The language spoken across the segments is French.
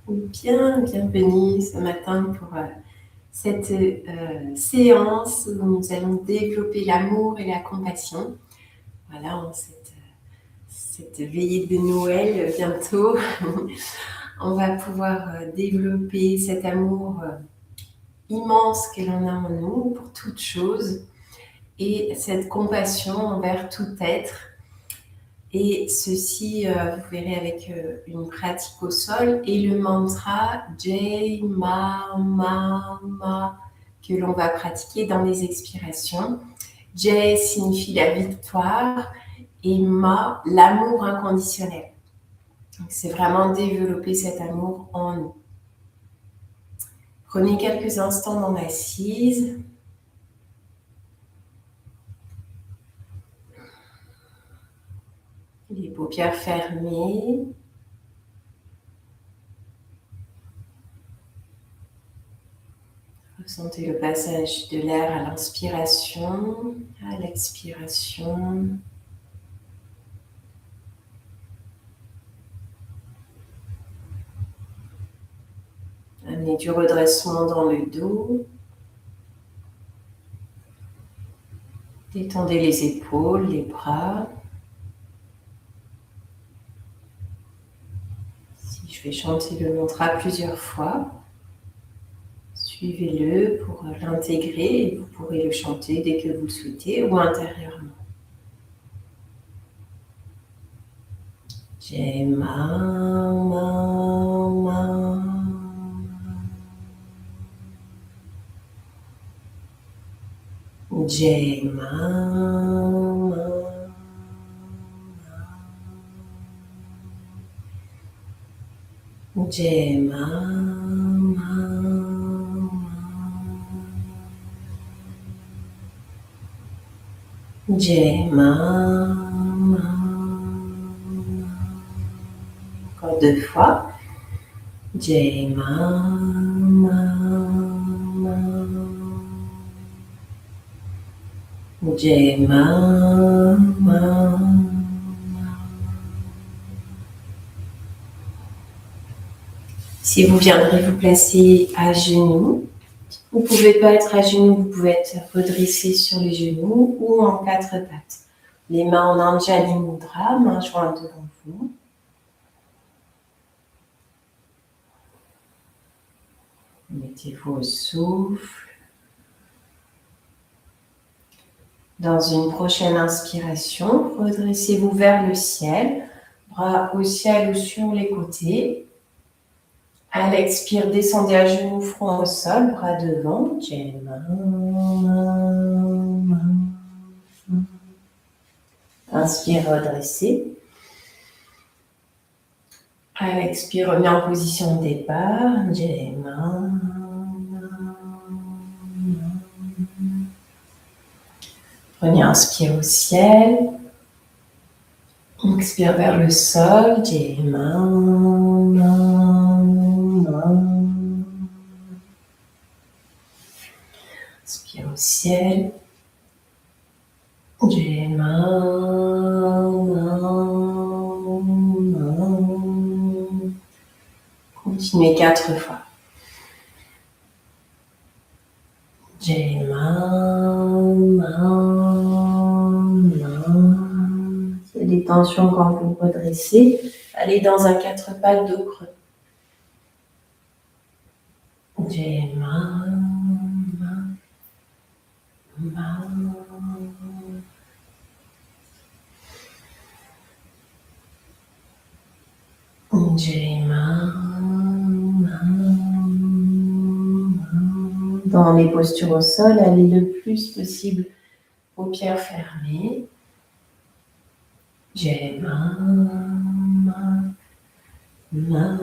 Bienvenue ce matin pour cette séance où nous allons développer l'amour et la compassion. Voilà, en cette veillée de Noël bientôt, on va pouvoir développer cet amour immense que l'on a en nous pour toute chose et cette compassion envers tout être. Et ceci, vous verrez avec une pratique au sol et le mantra Jai Ma Ma Ma que l'on va pratiquer dans les expirations. Jai signifie la victoire et Ma, l'amour inconditionnel. Donc, c'est vraiment développer cet amour en nous. Prenez quelques instants dans l'assise. Les paupières fermées. Ressentez le passage de l'air à l'inspiration, à l'expiration. Amenez du redressement dans le dos. Détendez les épaules, les bras. Si je vais chanter le mantra plusieurs fois, suivez-le pour l'intégrer et vous pourrez le chanter dès que vous le souhaitez ou intérieurement. Jai Ma Ma Ma. Jai Ma Ma Ma. Jai Ma Ma Ma. Jai Ma Ma. Encore 2 fois. Jai Ma Ma Ma. Jai Ma Ma. Si vous viendrez vous placer à genoux, vous ne pouvez pas être à genoux, vous pouvez être redressé sur les genoux ou en 4 pattes. Les mains en Anjali Mudra, mains jointes devant vous. Mettez-vous au souffle. Dans une prochaine inspiration, redressez-vous vers le ciel, bras au ciel ou sur les côtés. À l'expire, descendez à genoux, front au sol, bras devant. Jai Ma Ma Ma. Inspire, redressez. À l'expire, revenez en position de départ. Jai Ma Ma Ma. Prenez un inspire au ciel. Expire vers le sol. Jai Ma Ma Ma. Inspire au ciel. Jai Ma Ma Ma. Continuez 4 fois. Jai Ma Ma Ma. S'il y a des tensions quand vous redressez, allez dans un 4 pattes dos creux. Jai Ma Ma Ma. Jai Ma Ma Ma. Dans les postures au sol, allez le plus possible paupières fermées. Jai Ma Ma Ma.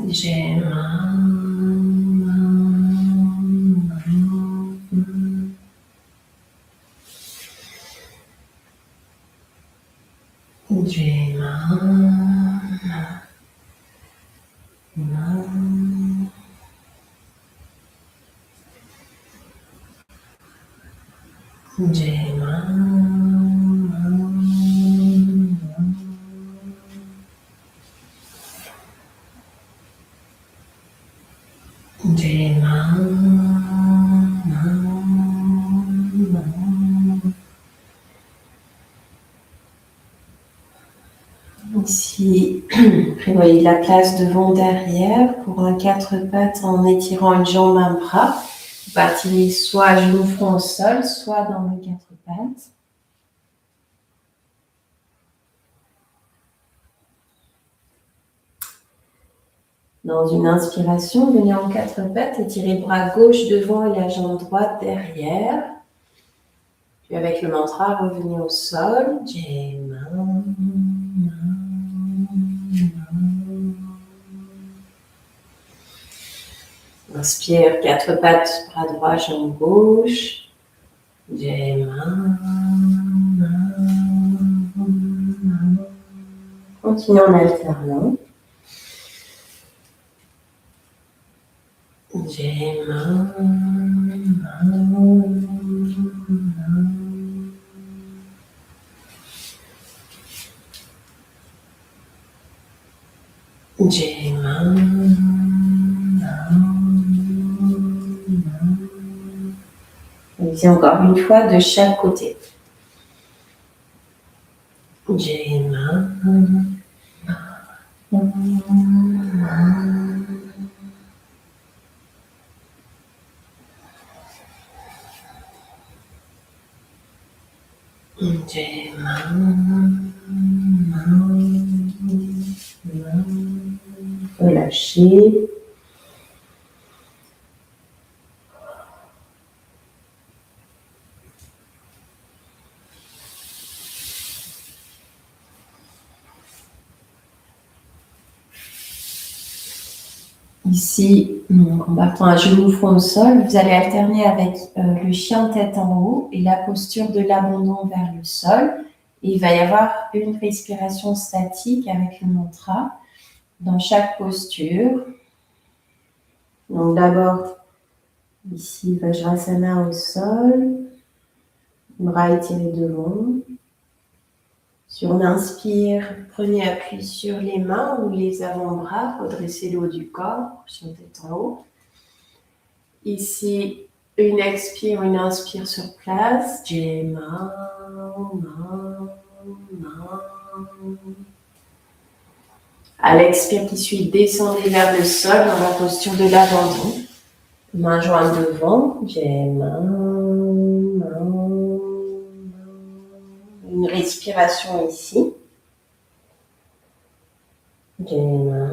Jai Ma Ma Ma. Jai Ma Ma Ma. Jai Ma Ma Jema. Ici, prévoyez de la place devant, derrière pour un 4 pattes en étirant une jambe, un bras. Vous partez soit à genoux, front au sol, soit dans le 4 pattes. Dans une inspiration, venez en 4 pattes, étirez le bras gauche devant et la jambe droite derrière. Puis avec le mantra, revenez au sol. Jema. Inspire, 4 pattes, bras droit, jambe gauche. Jema. Continuez en alternant. Jema. Jema. Et encore une fois de chaque côté. Jema. Relâchez. Ici, en partant à genoux, front au sol, vous allez alterner avec le chien tête en haut et la posture de l'abandon vers le sol. Et il va y avoir une respiration statique avec le mantra dans chaque posture. Donc d'abord, ici, Vajrasana au sol, bras étirés devant. Sur l'inspire, prenez appui sur les mains ou les avant-bras, redressez le haut du corps, chien tête en haut. Ici, une expire, une inspire sur place. Jema, à l'expire qui suit, descendez vers le sol dans la posture de l'abandon. Main jointe devant. Jema, une respiration ici. Jema.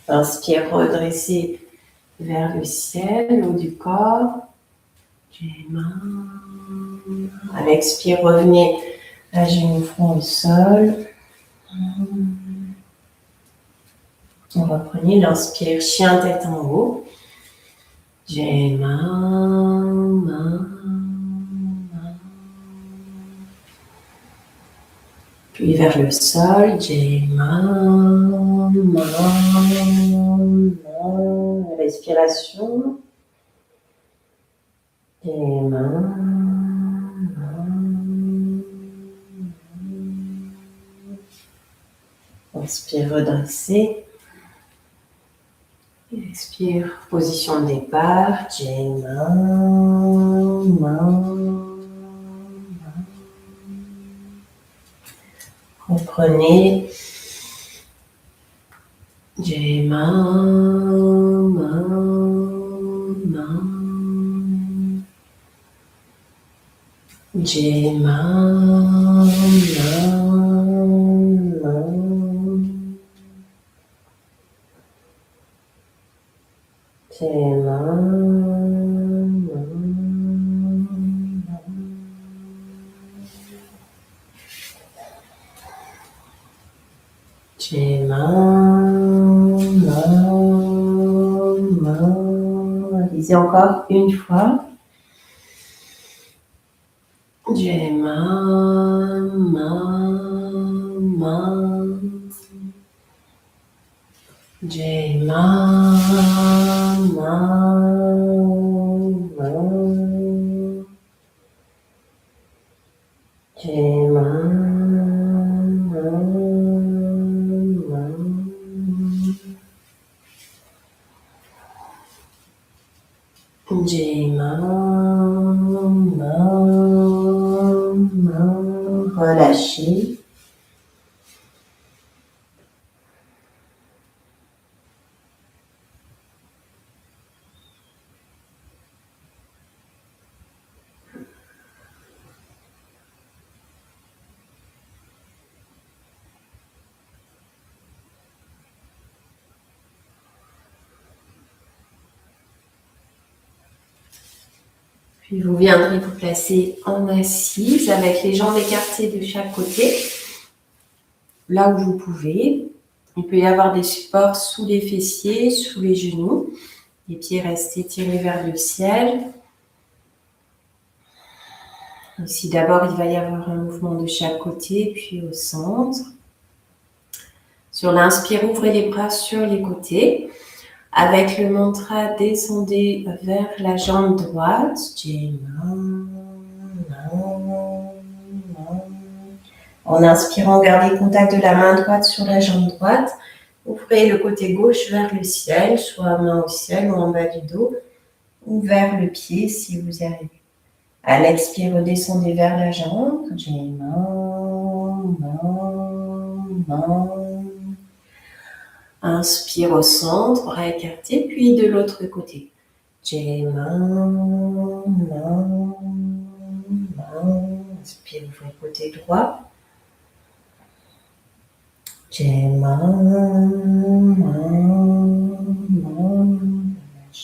Inspire, redressez vers le ciel, le haut du corps. Jema. À l'expire, revenez à genoux, front au sol. Reprenez l'inspire, chien tête en haut. Jema. Puis vers le sol. Jema. Respiration. Jema. Inspire, redressez. Expire, position de départ. Jema. Reprenez. Jema. Jema. Lisez encore une fois. Jema. Jema. Jema. Relâchez. Puis vous viendrez vous placer en assise avec les jambes écartées de chaque côté, là où vous pouvez. Il peut y avoir des supports sous les fessiers, sous les genoux. Les pieds restent étirés vers le ciel. Ici, d'abord, il va y avoir un mouvement de chaque côté, puis au centre. Sur l'inspire, ouvrez les bras sur les côtés. Avec le mantra, descendez vers la jambe droite. En inspirant, gardez le contact de la main droite sur la jambe droite. Ouvrez le côté gauche vers le ciel, soit main au ciel ou en bas du dos, ou vers le pied si vous y arrivez. À l'expire, redescendez vers la jambe. Inspire au centre, bras écartés, puis de l'autre côté. Inspire, ouvrez côté droit.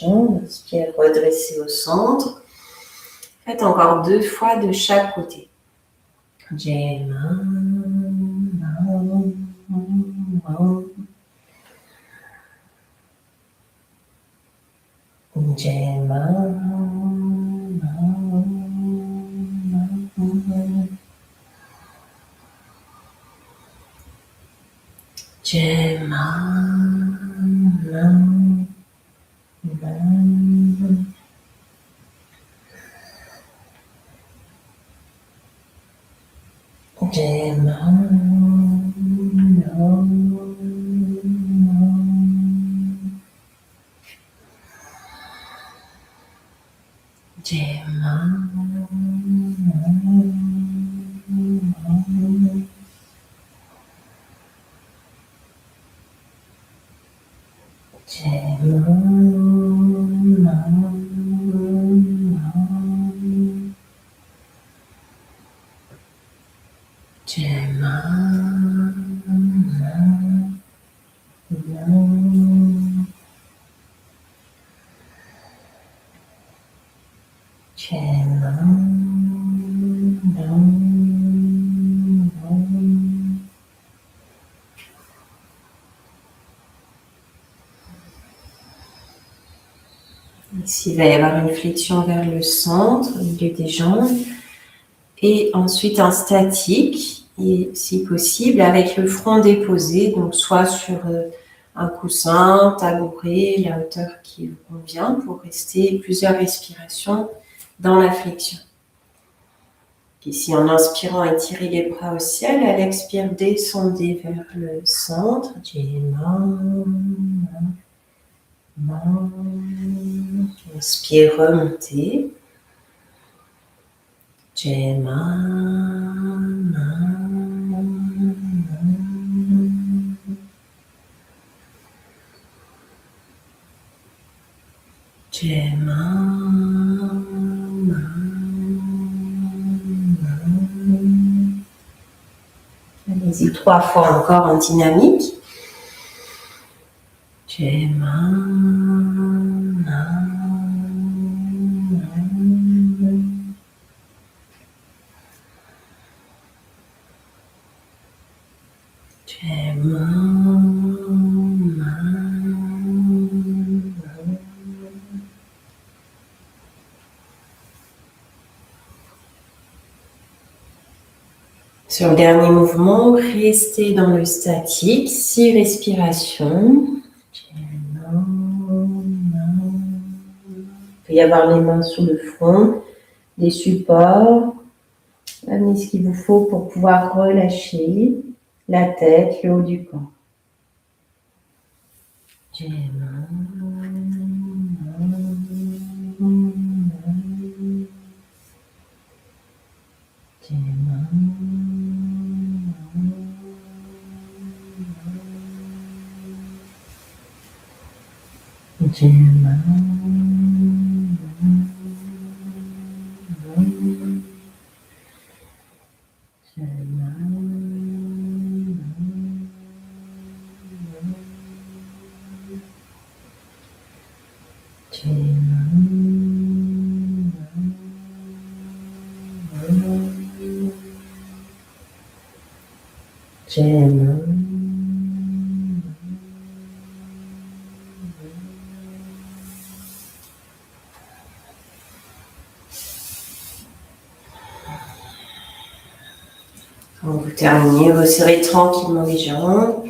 Inspire, redressez au centre. Faites encore 2 fois de chaque côté. Ici, il va y avoir une flexion vers le centre, au milieu des jambes. Et ensuite, un statique, et si possible, avec le front déposé, donc soit sur un coussin, tabouret, la hauteur qui vous convient, pour rester plusieurs respirations dans la flexion. Ici, en inspirant, étirez les bras au ciel. À l'expire, descendez vers le centre. Inspire, remontez. Allez-y 3 fois encore en dynamique. Sur le dernier mouvement, restez dans le statique, 6 respirations. Il peut y avoir les mains sous le front, des supports. Amenez ce qu'il vous faut pour pouvoir relâcher la tête, le haut du corps. Quand vous terminez, resserrez tranquillement les jambes.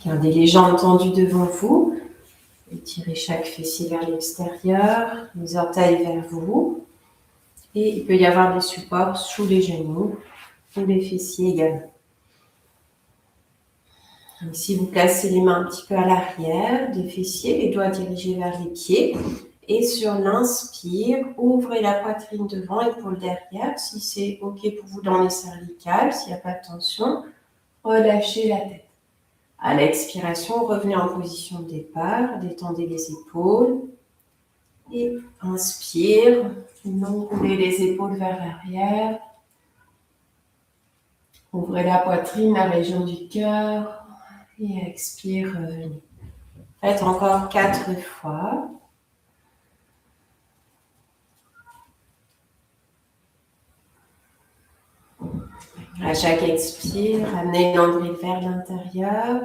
Gardez les jambes tendues devant vous. Étirez chaque fessier vers l'extérieur, les orteils vers vous. Et il peut y avoir des supports sous les genoux ou les fessiers également. Ici, vous placez les mains un petit peu à l'arrière des fessiers, les doigts dirigés vers les pieds. Et sur l'inspire, ouvrez la poitrine devant, épaule derrière. Si c'est OK pour vous dans les cervicales, s'il n'y a pas de tension, relâchez la tête. À l'expiration, revenez en position de départ, détendez les épaules. Et inspire, enroulez les épaules vers l'arrière. Ouvrez la poitrine, la région du cœur. Et expire, revenez. Faites encore 4 fois. À chaque expire, amenez le nombril vers l'intérieur.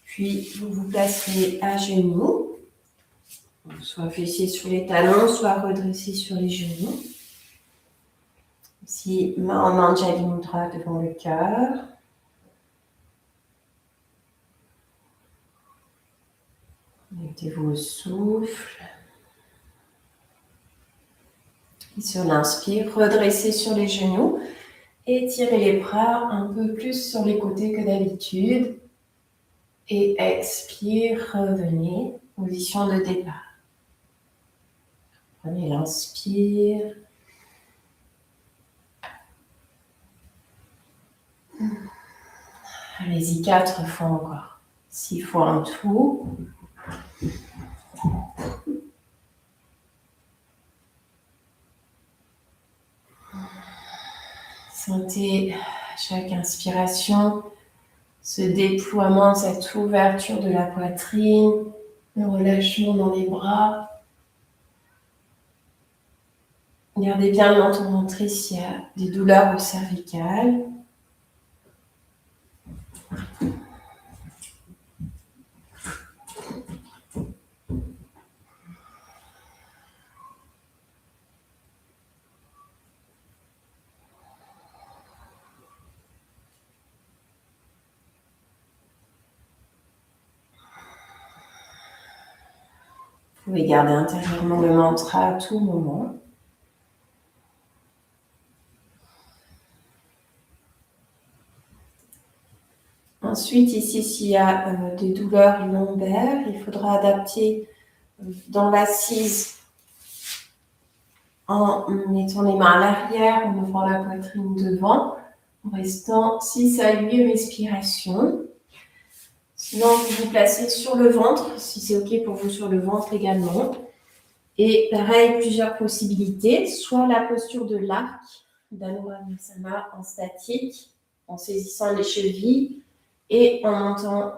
Puis, vous vous placerez à genoux, soit fessiers sur les talons, soit redressés sur les genoux. Ici, main en Anjali Mudra devant le cœur. Mettez-vous au souffle. Et sur l'inspire, redressez sur les genoux et tirez les bras un peu plus sur les côtés que d'habitude. Et expire, revenez, position de départ. Prenez l'inspire. Allez-y 4 fois encore. 6 fois en tout. Sentez chaque inspiration, ce déploiement, cette ouverture de la poitrine, le relâchement dans les bras. Gardez bien le menton rentré s'il y a des douleurs au cervical. Vous pouvez garder intérieurement le mantra à tout moment. Ensuite, ici, s'il y a des douleurs lombaires, il faudra adapter dans l'assise en mettant les mains à l'arrière, en ouvrant la poitrine devant, en restant 6 à 8 respirations. Sinon, vous vous placez sur le ventre, si c'est OK pour vous, sur le ventre également. Et pareil, plusieurs possibilités. Soit la posture de l'arc, d'Anurasana en statique, en saisissant les chevilles et en montant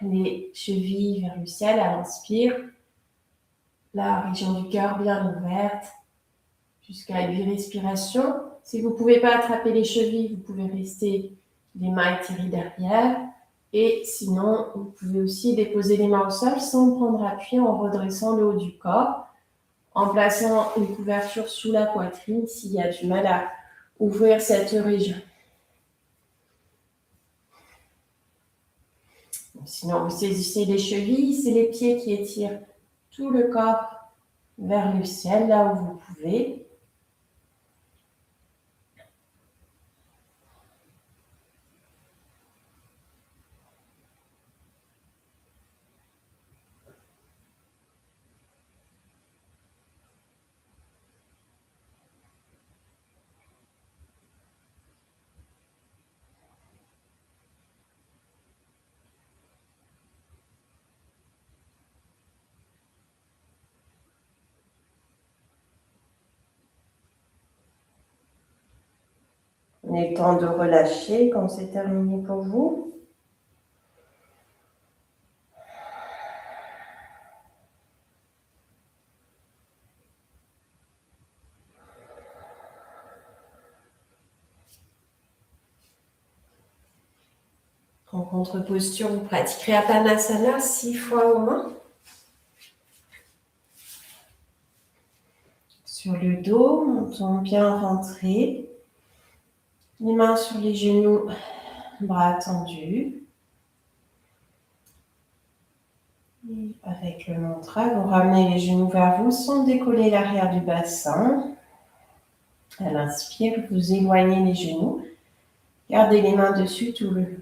les chevilles vers le ciel à l'inspire. La région du cœur bien ouverte jusqu'à 8 respirations. Si vous ne pouvez pas attraper les chevilles, vous pouvez rester les mains étirées derrière. Et sinon, vous pouvez aussi déposer les mains au sol sans prendre appui en redressant le haut du corps, en plaçant une couverture sous la poitrine s'il y a du mal à ouvrir cette région. Sinon, vous saisissez les chevilles, c'est les pieds qui étirent tout le corps vers le ciel, là où vous pouvez. Prenez le temps de relâcher quand c'est terminé pour vous. En contre-posture, vous pratiquerez Apanasana 6 fois au moins. Sur le dos, menton bien rentré. Les mains sur les genoux, bras tendus. Et avec le mantra, vous ramenez les genoux vers vous sans décoller l'arrière du bassin. À l'inspire, vous éloignez les genoux. Gardez les mains dessus tout le long.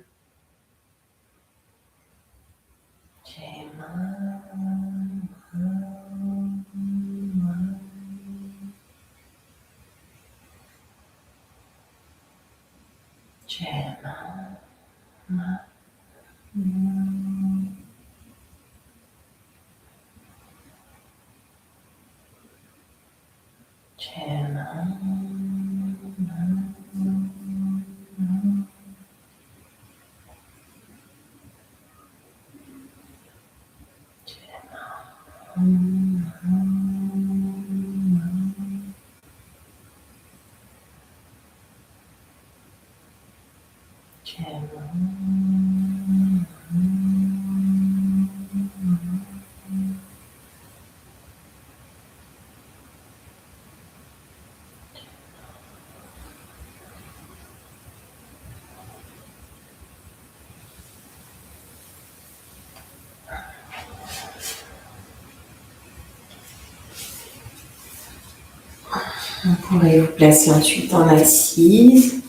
Vous pourrez vous placer ensuite en assise.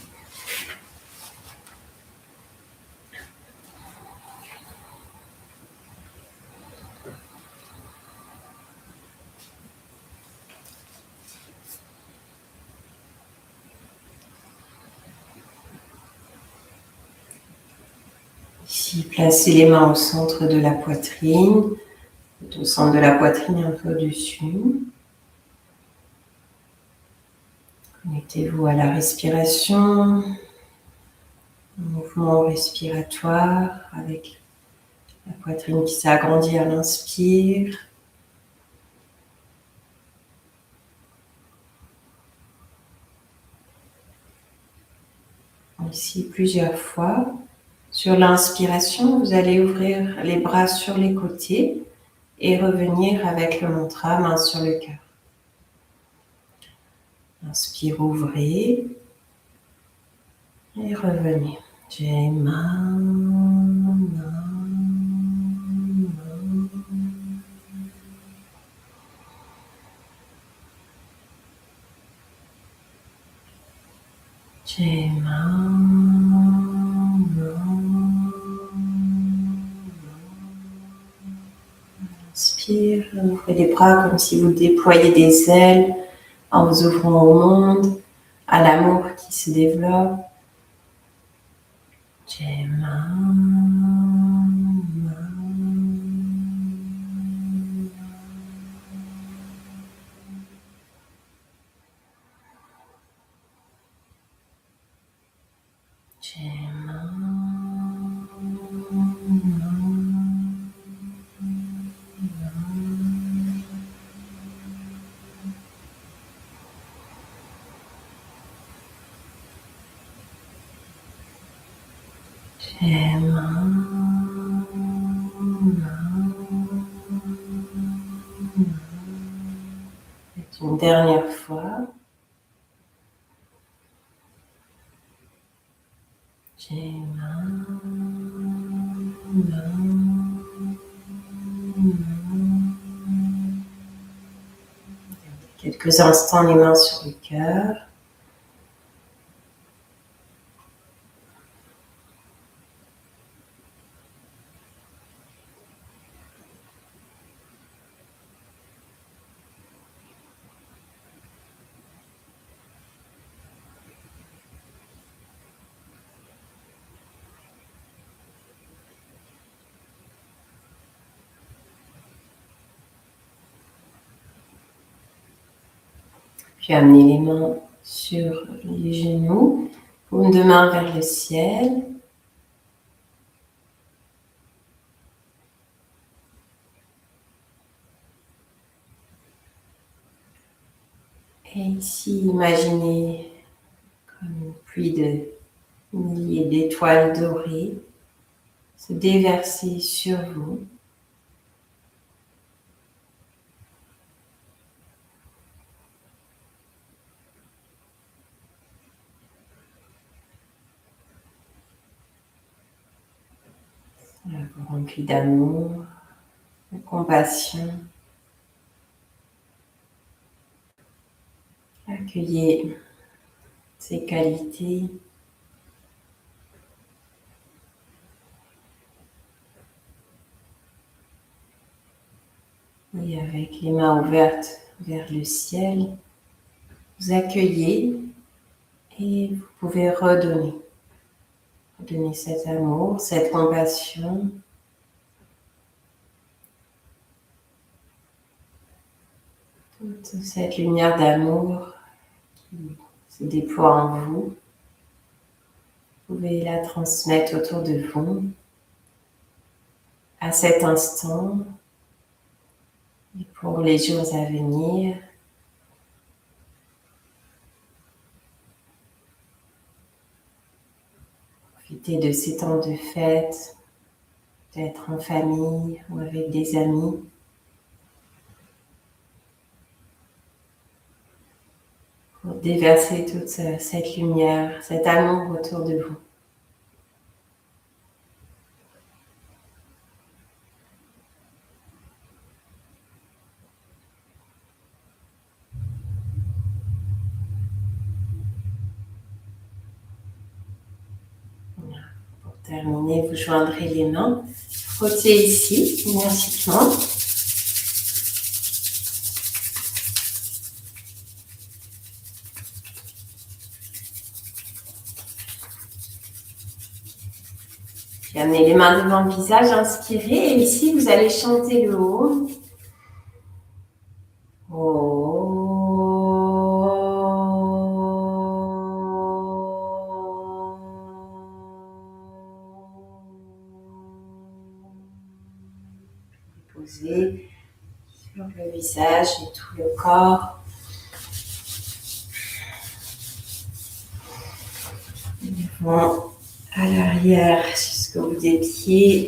Ici, placez les mains au centre de la poitrine, au centre de la poitrine un peu au-dessus. Connectez-vous à la respiration, au mouvement respiratoire avec la poitrine qui s'agrandit à l'inspire. Ici, plusieurs fois. Sur l'inspiration, vous allez ouvrir les bras sur les côtés et revenir avec le mantra main sur le cœur. Inspire, ouvrez et revenez. Jai Ma. Jai Ma. Inspire, ouvrez les bras comme si vous déployiez des ailes en vous ouvrant au monde, à l'amour qui se développe. Jai Ma. Jai Ma. dernière fois. J'ai quelques instants les mains sur le cœur. Puis amenez les mains sur les genoux, paume de main vers le ciel. Et ici, imaginez comme une pluie de milliers d'étoiles dorées se déverser sur vous. Cela vous remplit d'amour, de compassion. Accueillez ces qualités. Et avec les mains ouvertes vers le ciel, vous accueillez et vous pouvez redonner. Redonner cet amour, cette compassion. Toute cette lumière d'amour qui se déploie en vous. Vous pouvez la transmettre autour de vous à cet instant et pour les jours à venir. Profitez de ces temps de fête, peut-être en famille ou avec des amis. Pour déverser toute cette lumière, cet amour autour de vous. Voilà. Pour terminer, vous joindrez les mains. Frottez ici, énergiquement. Puis amenez les mains devant le visage, inspirez. Et ici, vous allez chanter le Om. Posez sur le visage et tout le corps. Devant, à l'arrière, jusqu'au bout des pieds.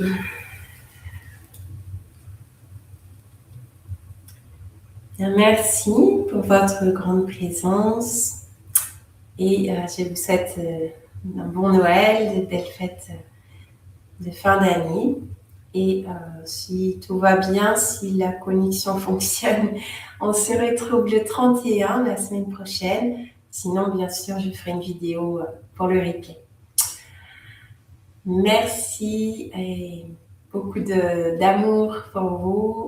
Bien, merci pour votre grande présence et je vous souhaite un bon Noël, de belles fêtes de fin d'année. Et si tout va bien, si la connexion fonctionne, on se retrouve le 31, la semaine prochaine. Sinon, bien sûr, je ferai une vidéo pour le replay. Merci et beaucoup d'amour pour vous.